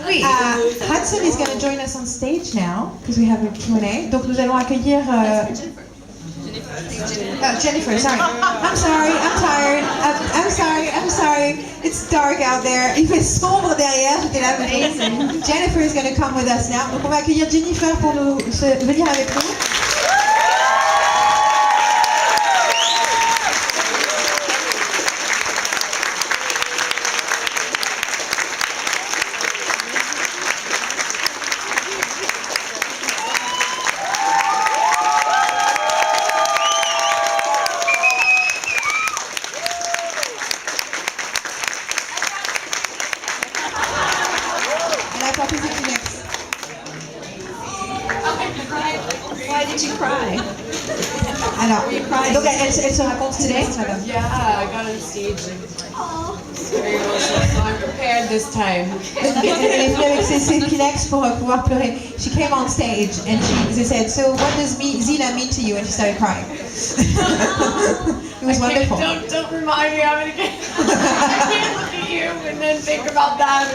Oui. Hudson is going to join us on stage now because we have a Q&A. Donc nous allons accueillir Jennifer. Sorry. I'm sorry. I'm tired. I'm sorry. It's dark out there. Il fait sombre derrière. J'étais là. Jennifer is going to come with us now. Donc on va accueillir Jennifer pour venir avec nous. Why did you cry? Alors, donc elle se raconte today. Yeah, I got on stage and it's very emotional, so I'm prepared this time. Elle est venue avec ses Kleenex pour pouvoir pleurer. She came on stage and they said, "So what does Zina mean to you?" And she started crying. It was wonderful. Don't remind me of it again. I can't look at you and then think about that.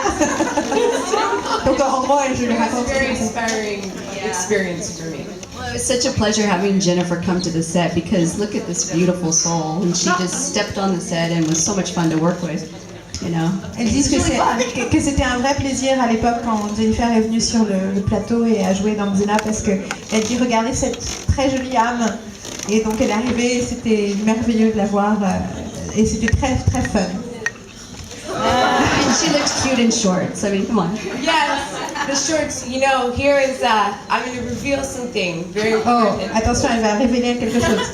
Donc en gros, je lui It was a raconte. very inspiring experience for me. Well, it was such a pleasure having Jennifer come to the set because look at this beautiful soul, and she just stepped on the set and was so much fun to work with. You know. Elles disent que c'était un vrai plaisir à l'époque quand Jennifer est venue sur le plateau et a joué dans Xena parce que elle dit regardez cette très jolie âme et donc elle est arrivée, c'était merveilleux de la voir et c'était très très fun. And she looks cute in shorts. I mean, come on. Yes, the shorts, you know, here is, I'm going to reveal something very Oh, important. attention, elle va révéler quelque chose.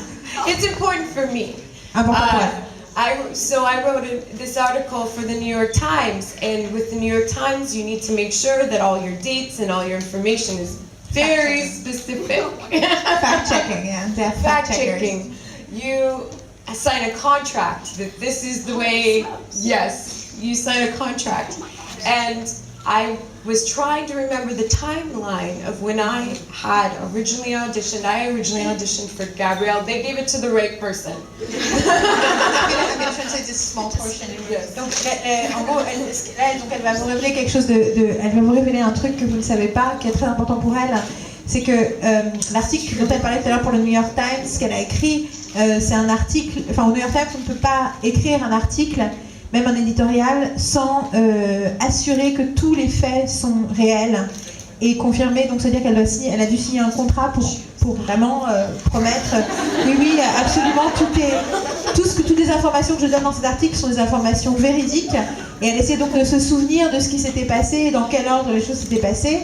It's important for me. Important pour elle. I wrote this article for the New York Times, and with the New York Times, you need to make sure that all your dates and all your information is very specific. Fact checking, yeah. They're fact checkers. checking. You sign a contract that this is the way. Yes, you sign a contract, and I was trying to remember the timeline of when I had originally auditioned. I originally auditioned for Gabrielle. They gave it to the right person. I'm going to translate this small portion. Yes. Donc, en gros, elle va vous révéler quelque chose elle va vous révéler un truc que vous ne savez pas, qui est très important pour elle. C'est que l'article dont elle parlait tout à l'heure pour le New York Times, ce qu'elle a écrit, c'est un article. Enfin, au New York Times, on ne peut pas écrire un article, même un éditorial, sans assurer que tous les faits sont réels et confirmés. Donc, c'est-à-dire qu'elle a dû signer un contrat pour vraiment promettre. Oui, absolument. Toutes les informations que je donne dans cet article sont des informations véridiques. Et elle essaie donc de se souvenir de ce qui s'était passé et dans quel ordre les choses s'étaient passées.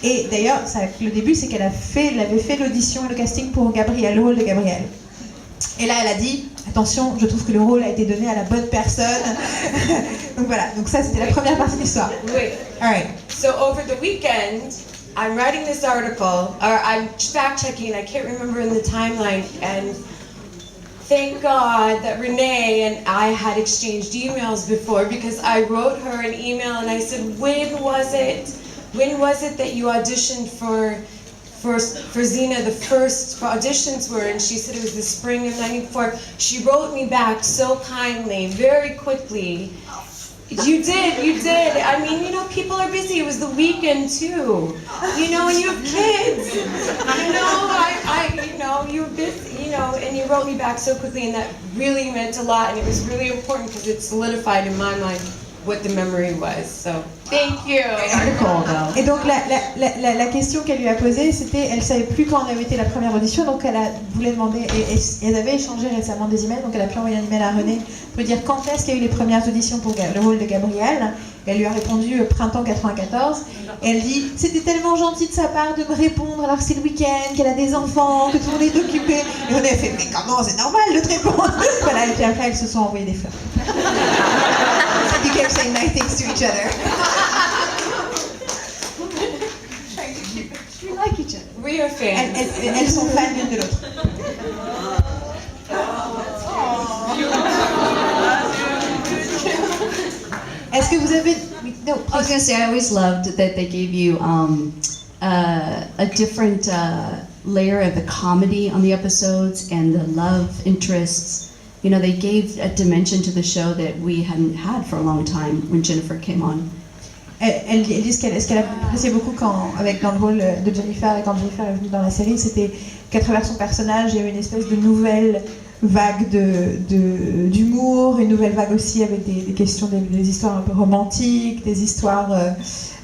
Et d'ailleurs, le début, c'est qu'elle avait fait l'audition, le casting pour Gabrielle, le rôle de Gabrielle. Et là, elle a dit, attention, je trouve que le rôle a été donné à la bonne personne. Donc voilà, donc ça, c'était la première partie de l'histoire. Wait. All right. So over the weekend, I'm writing this article, or I'm fact-checking, I can't remember in the timeline, and thank God that Renee and I had exchanged emails before, because I wrote her an email and I said, when was it that you auditioned for Xena, the first auditions were, and she said it was the spring of '94. She wrote me back so kindly, very quickly. You did. I mean, you know, people are busy. It was the weekend too. You know, and you have kids. You know, you're busy, you know, and you wrote me back so quickly, and that really meant a lot, and it was really important because it solidified in my mind what the memory was. So, thank you. Et donc la question qu'elle lui a posée, c'était, elle savait plus quand avait été la première audition, donc elle voulait demander, et elles avaient échangé récemment des emails, donc elle a pu envoyer un email à René pour lui dire quand est-ce qu'il y a eu les premières auditions pour le rôle de Gabrielle. Et elle lui a répondu printemps 94. Et elle dit, c'était tellement gentil de sa part de me répondre alors que c'est le week-end, qu'elle a des enfants, que tout le monde est occupé. Et on a fait, mais comment, c'est normal de te répondre. Voilà, et puis après elles se sont envoyées des fleurs. They kept saying nice things to each other. We like each other. We are fans. Elles sont fans l'une de l'autre. Est-ce que vous avez... No, I was going to say, I always loved that they gave you a different layer of the comedy on the episodes and the love interests. You know, they gave a dimension to the show that we hadn't had for a long time when Jennifer came on. elle dit ce qu'elle appréciait beaucoup dans le rôle de Jennifer, et quand Jennifer est venue dans la série, c'était qu'à travers son personnage, il y avait une espèce de nouvelle vague d'humour, une nouvelle vague aussi avec des questions, des histoires un peu romantiques, des histoires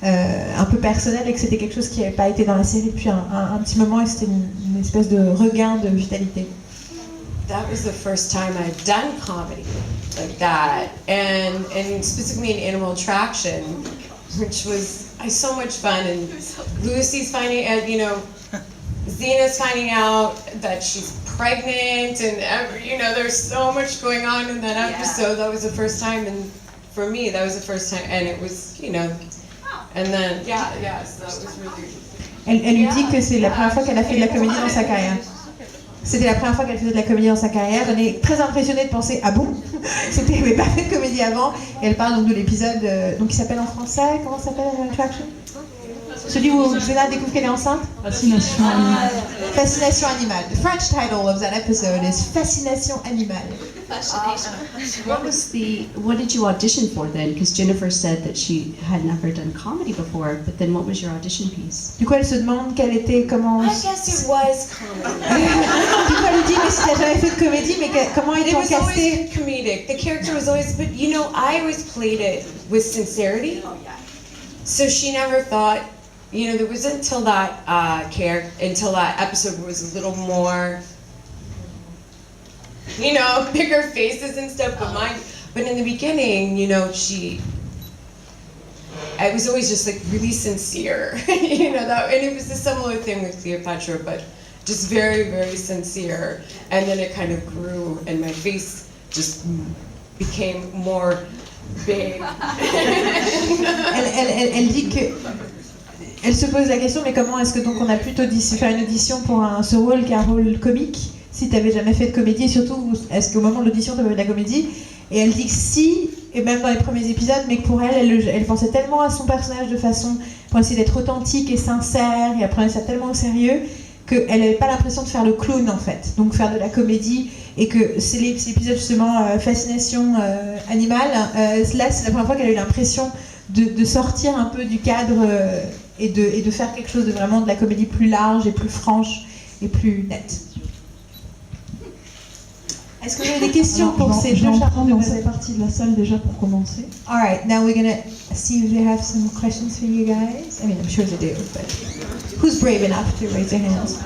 un peu personnelles, et que c'était quelque chose qui n'avait pas été dans la série depuis un petit moment, et c'était une espèce de regain de vitalité. That was the first time I'd done comedy like that, and specifically in Animal Attraction, which was so much fun. And Lucy's finding out, Xena's finding out that she's pregnant, and there's so much going on in that episode. That was the first time, and for me, that was the first time, and it was, and then so that was really. Elle lui dit que c'est la première fois qu'elle a fait de la comédie dans sa carrière. C'était la première fois qu'elle faisait de la comédie dans sa carrière. Elle est très impressionnée de penser, ah bon, elle n'avait pas fait de comédie avant. Et elle parle donc de l'épisode qui s'appelle en français, comment s'appelle Attraction? Celui où Xena découvre qu'elle est enceinte? Fascination animale. Fascination animale. The French title of that episode is Fascination animale. What did you audition for then? Because Jennifer said that she had never done comedy before, but then what was your audition piece? Du coup, elle se demande quelle était, comment... I guess it was comedy. Du coup, elle lui dit, mais si t'as jamais fait de comédie, mais comment ils It t'ont was casté? always comedic. The character was always, but I always played it with sincerity. So she never thought, there was until that until that episode was a little more, bigger faces and stuff. But in the beginning, I was always just like really sincere, and it was a similar thing with Cleopatra, but just very, very sincere. And then it kind of grew, and my face just became more big. Elle dit que elle se pose la question, mais comment est-ce que donc on a pu faire une audition pour ce rôle qui est un rôle comique si tu n'avais jamais fait de comédie, et surtout est-ce qu'au moment de l'audition tu avais fait de la comédie? Et elle dit que si, et même dans les premiers épisodes, mais que pour elle pensait tellement à son personnage de façon pour essayer d'être authentique et sincère, et elle prenait ça tellement au sérieux qu'elle n'avait pas l'impression de faire le clown en fait, donc faire de la comédie, et que c'est l'épisode justement Fascination animale, là c'est la première fois qu'elle a eu l'impression de sortir un peu du cadre et de faire quelque chose de vraiment de la comédie plus large et plus franche et plus nette. Est-ce que vous avez des questions pour ces deux charmants dans cette partie de la salle déjà pour commencer. Alright, now we're gonna see if they have some questions for you guys. I mean, I'm sure they do, but who's brave enough to raise their hands?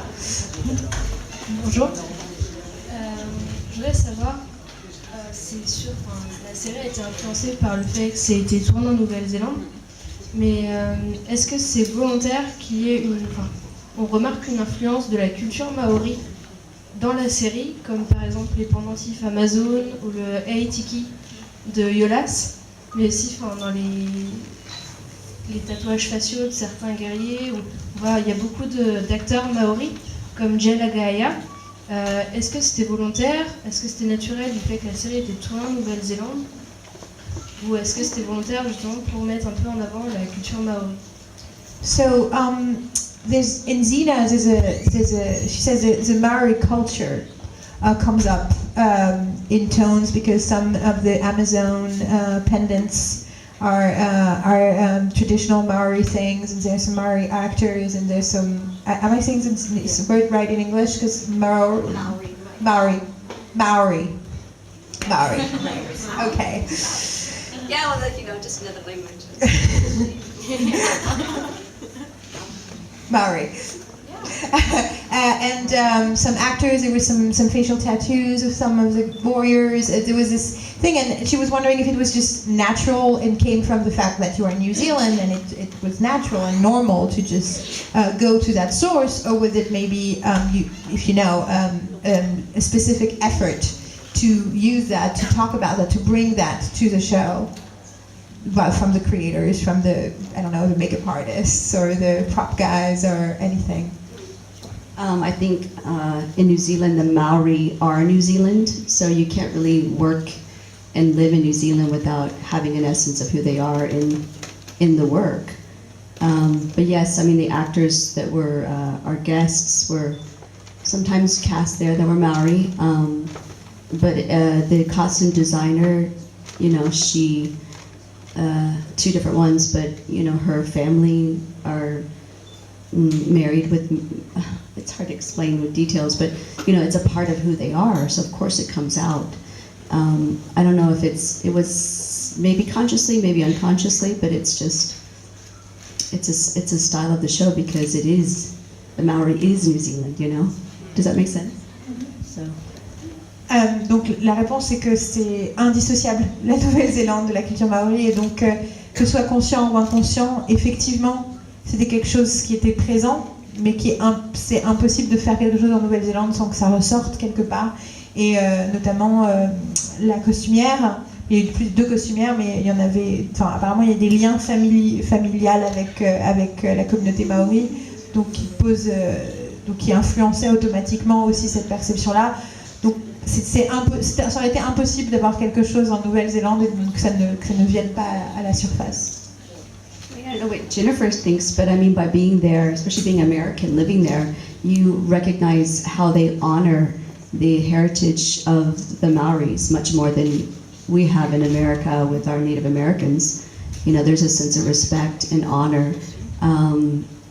Bonjour. Je voudrais savoir, c'est sûr, la série a été influencée par le fait que ça a été tourné en Nouvelle-Zélande, mais est-ce que c'est volontaire qu'il y ait on remarque une influence de la culture maori dans la série, comme par exemple les pendentifs Amazon ou le Aitiki de Yolas, mais aussi dans les tatouages faciaux de certains guerriers, il y a beaucoup d'acteurs maoris, comme Jay Lagaya. Est-ce que c'était volontaire? Est-ce que c'était naturel du fait que la série était tournée en Nouvelle-Zélande? Ou est-ce que c'était volontaire justement pour mettre un peu en avant la culture maori? So, there's in Xena, she says the Maori culture comes up in tones because some of the Amazon pendants are traditional Maori things, and there's some Maori actors, and there's some. Am I saying this word right in English? Because Maori. Okay. Yeah, well, just another language. Maori. And some actors, there were some facial tattoos of some of the warriors. There was this thing, and she was wondering if it was just natural and came from the fact that you are in New Zealand, and it was natural and normal to just go to that source, or was it maybe, a specific effort to use that, to talk about that, to bring that to the show? From the creators, from the makeup artists or the prop guys or anything? I think in New Zealand, the Maori are New Zealand, so you can't really work and live in New Zealand without having an essence of who they are in the work. But yes, I mean, the actors that were our guests were sometimes cast there that were Maori, but the costume designer, she two different ones, but you know, her family are married with, it's hard to explain with details, but you know, it's a part of who they are, so of course it comes out. I don't know if it was maybe consciously, maybe unconsciously, but it's just, it's a style of the show because it is, the Maori is New Zealand, you know? Does that make sense? So. Donc la réponse c'est que c'est indissociable, la Nouvelle-Zélande de la culture maori, et donc que ce soit conscient ou inconscient, effectivement c'était quelque chose qui était présent, mais c'est impossible de faire quelque chose en Nouvelle-Zélande sans que ça ressorte quelque part, et notamment la costumière. Il y a eu plus de 2 costumières, mais il y en avait, enfin apparemment il y a des liens familiales avec la communauté maori, donc qui influençaient automatiquement aussi cette perception-là. Donc ça aurait été impossible d'avoir quelque chose en Nouvelle-Zélande et donc que ça ne vienne pas à la surface. I don't know what Jennifer thinks, but I mean by being there, especially being American, living there, you recognize how they honor the heritage of the Maoris much more than we have in America with our Native Americans. You know, there's a sense of respect and honor.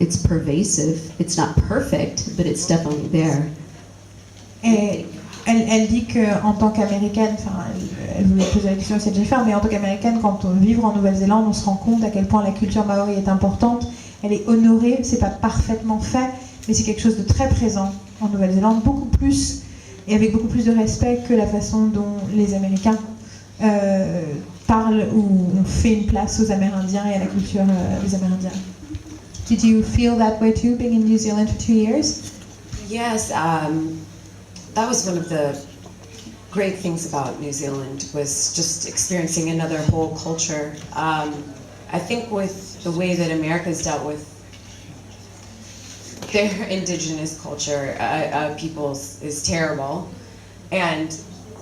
It's pervasive. It's not perfect, but it's definitely there. Et elle dit qu'en tant qu'américaine, enfin elle voulait poser la question aussi à Jennifer, mais en tant qu'américaine, quand on vit en Nouvelle-Zélande, on se rend compte à quel point la culture maori est importante. Elle est honorée, c'est pas parfaitement fait, mais c'est quelque chose de très présent en Nouvelle-Zélande, beaucoup plus et avec beaucoup plus de respect que la façon dont les Américains parlent ou on fait une place aux Amérindiens et à la culture des Amérindiens. Did you feel that way too, being in New Zealand for 2 years? Yes, that was one of the great things about New Zealand, was just experiencing another whole culture. I think with the way that America's dealt with their indigenous culture, peoples, is terrible. And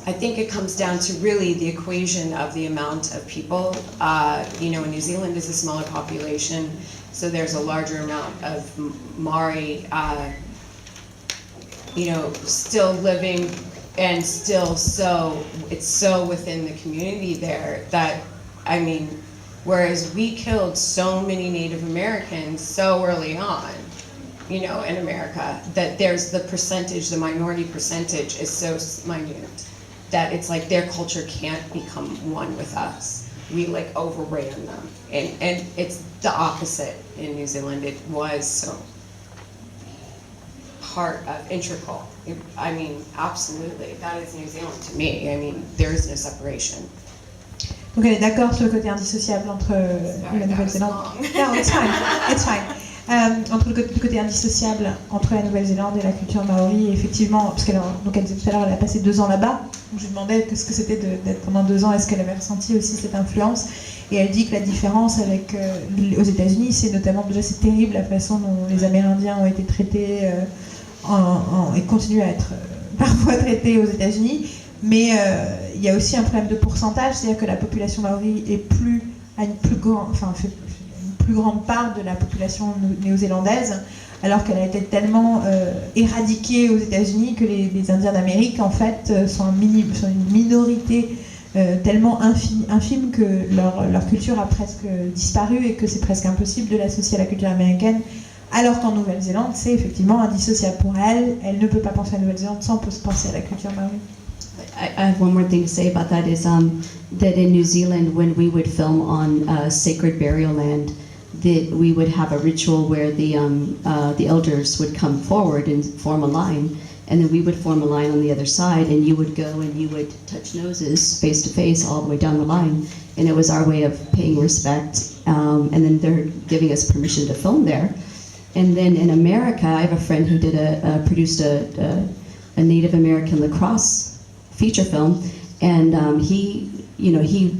I think it comes down to really the equation of the amount of people. You know, New Zealand is a smaller population, so there's a larger amount of Maori, you know, still living, and still it's so within the community there that, I mean, whereas we killed so many Native Americans so early on, you know, in America, that there's the percentage, the minority percentage is so minute that it's like their culture can't become one with us. We like overran them, and it's the opposite in New Zealand. It was so part of integral. I mean, absolutely, that is New Zealand to me. I mean, there is no separation. Donc elle est d'accord sur le côté indissociable entre la Nouvelle-Zélande. No, it's fine, it's fine. Entre le côté indissociable entre la Nouvelle-Zélande et la culture maori, et effectivement, parce qu'elle disait tout à l'heure, elle a passé 2 ans là-bas, donc je lui demandais ce que c'était d'être pendant 2 ans, est-ce qu'elle avait ressenti aussi cette influence, et elle dit que la différence avec aux États-Unis, c'est notamment, déjà c'est terrible la façon dont les Amérindiens ont été traités et continuent à être parfois traités aux États-Unis, mais il y a aussi un problème de pourcentage, c'est-à-dire que la population maori a une plus grande part de la population néo-zélandaise, alors qu'elle a été tellement éradiquée aux États-Unis que les Indiens d'Amérique, en fait, sont une minorité tellement infime que leur culture a presque disparu et que c'est presque impossible de l'associer à la culture américaine, alors qu'en Nouvelle-Zélande, c'est effectivement indissociable pour elle. Elle ne peut pas penser à la Nouvelle-Zélande sans penser à la culture maori. I have one more thing to say about that is that in New Zealand, when we would film on sacred burial land, that we would have a ritual where the elders would come forward and form a line, and then we would form a line on the other side, and you would go and you would touch noses face to face all the way down the line, and it was our way of paying respect, and then they're giving us permission to film there. And then in America, I have a friend who produced a Native American lacrosse feature film, and he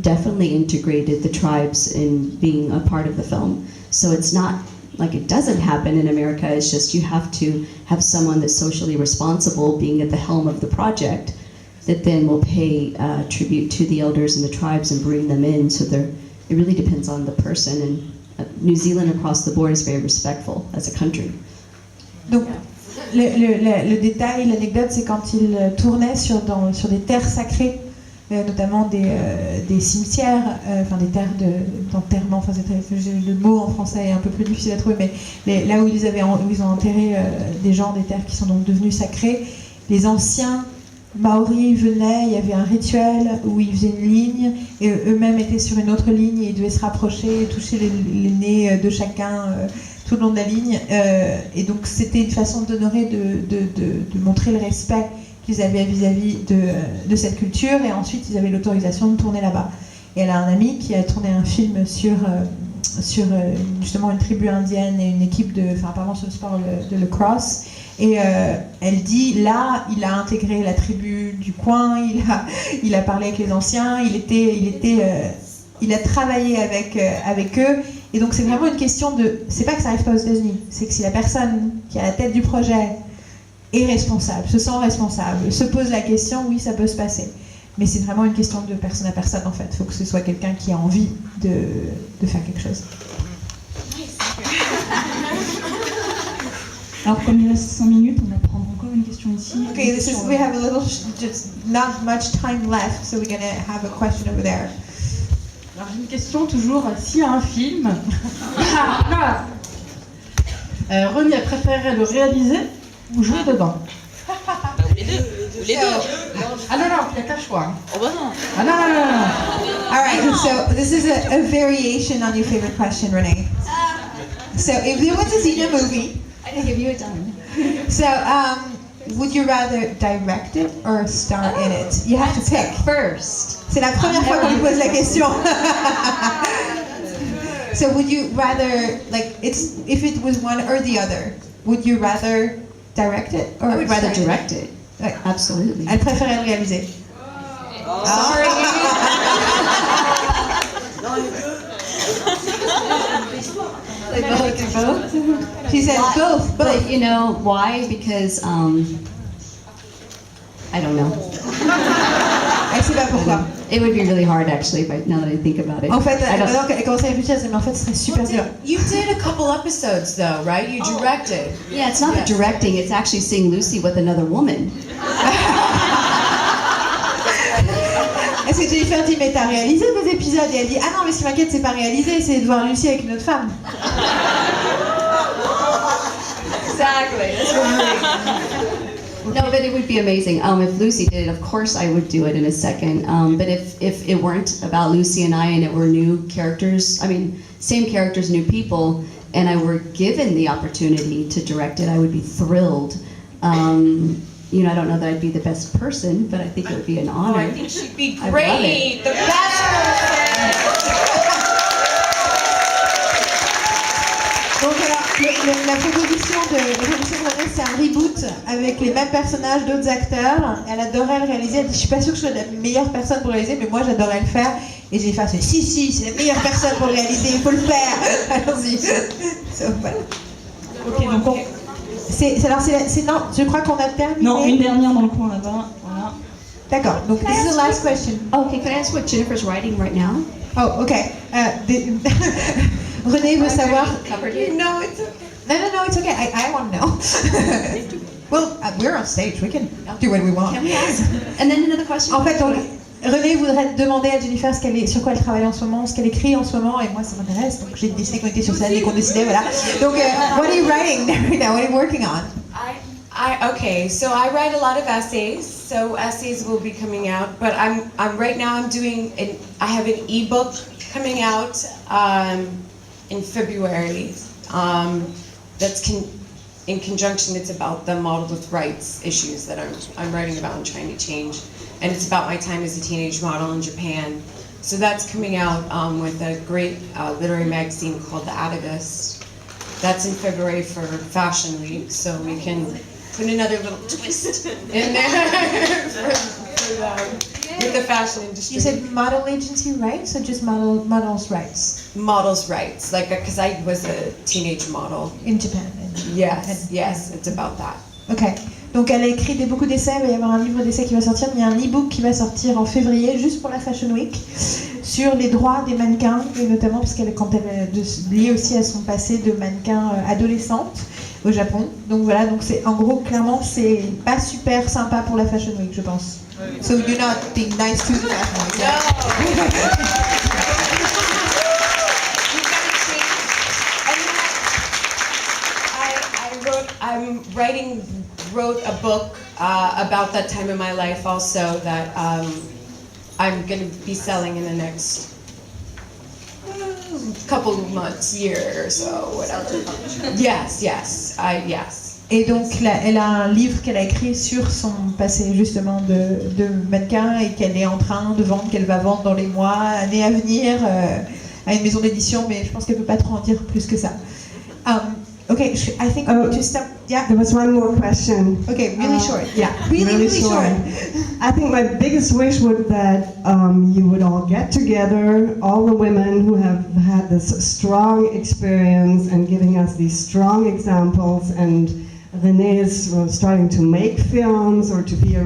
definitely integrated the tribes in being a part of the film. So it's not like it doesn't happen in America, it's just you have to have someone that's socially responsible being at the helm of the project that then will pay tribute to the elders and the tribes and bring them in. So it really depends on the person, and New Zealand across the board is very respectful as a country. Donc, le détail, l'anecdote, c'est quand il tournait sur des terres sacrées notamment des cimetières, enfin des terres d'enterrement, enfin le mot en français est un peu plus difficile à trouver, mais là où ils ont enterré des gens, des terres qui sont donc devenues sacrées, les anciens Maoris venaient, il y avait un rituel où ils faisaient une ligne et eux-mêmes étaient sur une autre ligne et ils devaient se rapprocher et toucher les nez de chacun tout le long de la ligne. Et donc c'était une façon d'honorer, de montrer le respect qu'ils avaient vis-à-vis de cette culture, et ensuite ils avaient l'autorisation de tourner là-bas. Et elle a un ami qui a tourné un film sur justement une tribu indienne et une équipe apparemment sur le sport de lacrosse. Et elle dit, là, il a intégré la tribu du coin, il a parlé avec les anciens, il a travaillé avec eux. Et donc c'est vraiment une question c'est pas que ça arrive pas aux États-Unis, c'est que si la personne qui est à la tête du projet est responsable, se sent responsable, se pose la question, oui, ça peut se passer. Mais c'est vraiment une question de personne à personne, en fait. Il faut que ce soit quelqu'un qui a envie de faire quelque chose. Alors, comme il reste 5 minutes, on va prendre encore une question ici. Okay, we have a little, just not much time left, so we're going to have a question over there. Alors j'ai une question toujours, s'il y a un film, René préférerait le réaliser ou jouer dedans? Les deux. Ah non, il n'y a qu'un choix. Oh bah non. Ah non. All right, so this is a variation on your favorite question, Renee. So if there was a Xena movie, I can give you a dime. so would you rather direct it or star in it? You have to pick. First. C'est la première fois qu'on lui pose la question. So would you rather, like, if it was one or the other, would you rather direct it or I would rather star in direct it. Ouais. Absolutely. Elle préférait le réaliser. Sorry. They both. She said both. But you know why? Because I don't know. Elle sait pas pourquoi. It would be really hard actually, but now that I think about it. En fait, I don't- maintenant qu'elle commence à réfléchir, elle s'est dit, mais en fait, ce serait super dur. You did a couple episodes though, right? You directed. Yeah, it's not the directing, it's actually seeing Lucy with another woman. Est-ce que Jennifer dit, mais t'as réalisé des épisodes? Et elle dit, ah non, mais ce qui m'inquiète, c'est pas réalisé, c'est de voir Lucie avec une autre femme. Exactly. That's really No, but it would be amazing. If Lucy did it, of course I would do it in a second. But if it weren't about Lucy and I, and it were new characters, I mean, same characters, new people, and I were given the opportunity to direct it, I would be thrilled. You know, I don't know that I'd be the best person, but I think it would be an Oh, honor. I think she'd be I love great. it. The best person. Donc alors, la proposition de René, c'est un reboot avec les mêmes personnages, d'autres acteurs. Elle adorait le réaliser. Elle dit, je suis pas sûre que je sois la meilleure personne pour le réaliser, mais moi j'adorais le faire. Et j'ai fait, si, c'est la meilleure personne pour le réaliser, il faut le faire. Allons-y. So, voilà. Ok, donc Non, je crois qu'on a terminé. non, une dernière dans le coin là-bas. Voilà. D'accord. Donc this is the last question. Okay, can I ask what Jennifer's writing right now? Oh, okay. René veut savoir. Covered it? No, it's okay. No, it's okay. I want to know. Well, we're on stage. We can do what we want. Can we ask? And then another question? En fait, donc, René voudrait demander à Jennifer sur quoi elle travaille en ce moment, ce qu'elle écrit en ce moment, et moi ça m'intéresse, donc j'ai décidé qu'on était sur scène et qu'on décidait, voilà. Donc, what are you writing right now? What are you working on? Okay, so I write a lot of essays, so essays will be coming out, but I'm right now I have an ebook coming out in February. That's in conjunction, it's about the model with rights issues that I'm writing about and trying to change. And it's about my time as a teenage model in Japan. So that's coming out with a great literary magazine called The Atavist. That's in February for Fashion Week, so we can put another little twist in there with the fashion industry. You said model agency rights or just models rights? Models' rights, like, because I was a teenage model. In Japan. Yes, it's about that. Ok. Donc elle a écrit beaucoup d'essais, il va y avoir un livre d'essais qui va sortir, mais il y a un e-book qui va sortir en février, juste pour la Fashion Week, sur les droits des mannequins, et notamment parce qu'elle, quand elle liée aussi à son passé de mannequin adolescente au Japon. Donc voilà, donc c'est en gros, clairement, c'est pas super sympa pour la Fashion Week, je pense. So you're not being nice to the fashion week. No. You've got to change. And then wrote a book about that time in my life also that I'm going to be selling in the next couple months, year or so, whatever. Yes. Et donc, elle a un livre qu'elle a écrit sur son passé justement de mannequin et qu'elle est en train de vendre, qu'elle va vendre dans les mois, années à venir à une maison d'édition, mais je pense qu'elle peut pas trop en dire plus que ça. Okay, I think we need to stop. Yeah. There was one more question. Okay, really short. Yeah, Really short. I think my biggest wish would that you would all get together, all the women who have had this strong experience and giving us these strong examples. And Renee is starting to make films or to be a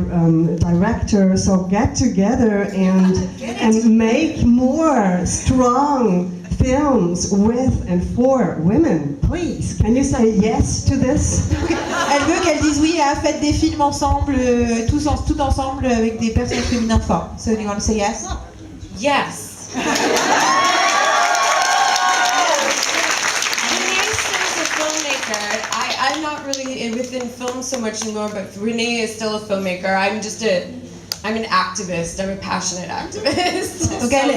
director. So get together and make more strong films with and for women, please. Can you say yes to this? Elle veut qu'elle dise oui à faites des films ensemble, tout ensemble avec des personnages féminins forts. So do you want to say yes? Yes. Renee is a filmmaker. I'm not really within film so much anymore, but Renee is still a filmmaker. I'm an activist. I'm a passionate activist. Donc elle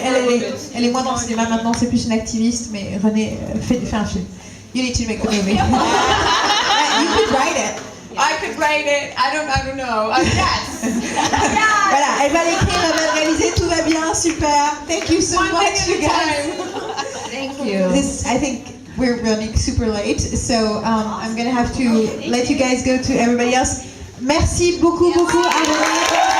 est moins dans le cinéma maintenant, c'est plus une activiste, mais Renée fait un film. You need to make the movie. You could write it. I could write it. I don't know. Yes. Voilà, elle va l'écrire, elle va le réaliser, tout va bien, super. Thank you so much, you guys. Thank you. I think we're running super late, so I'm gonna have to let you guys go to everybody else. Merci beaucoup à Renée.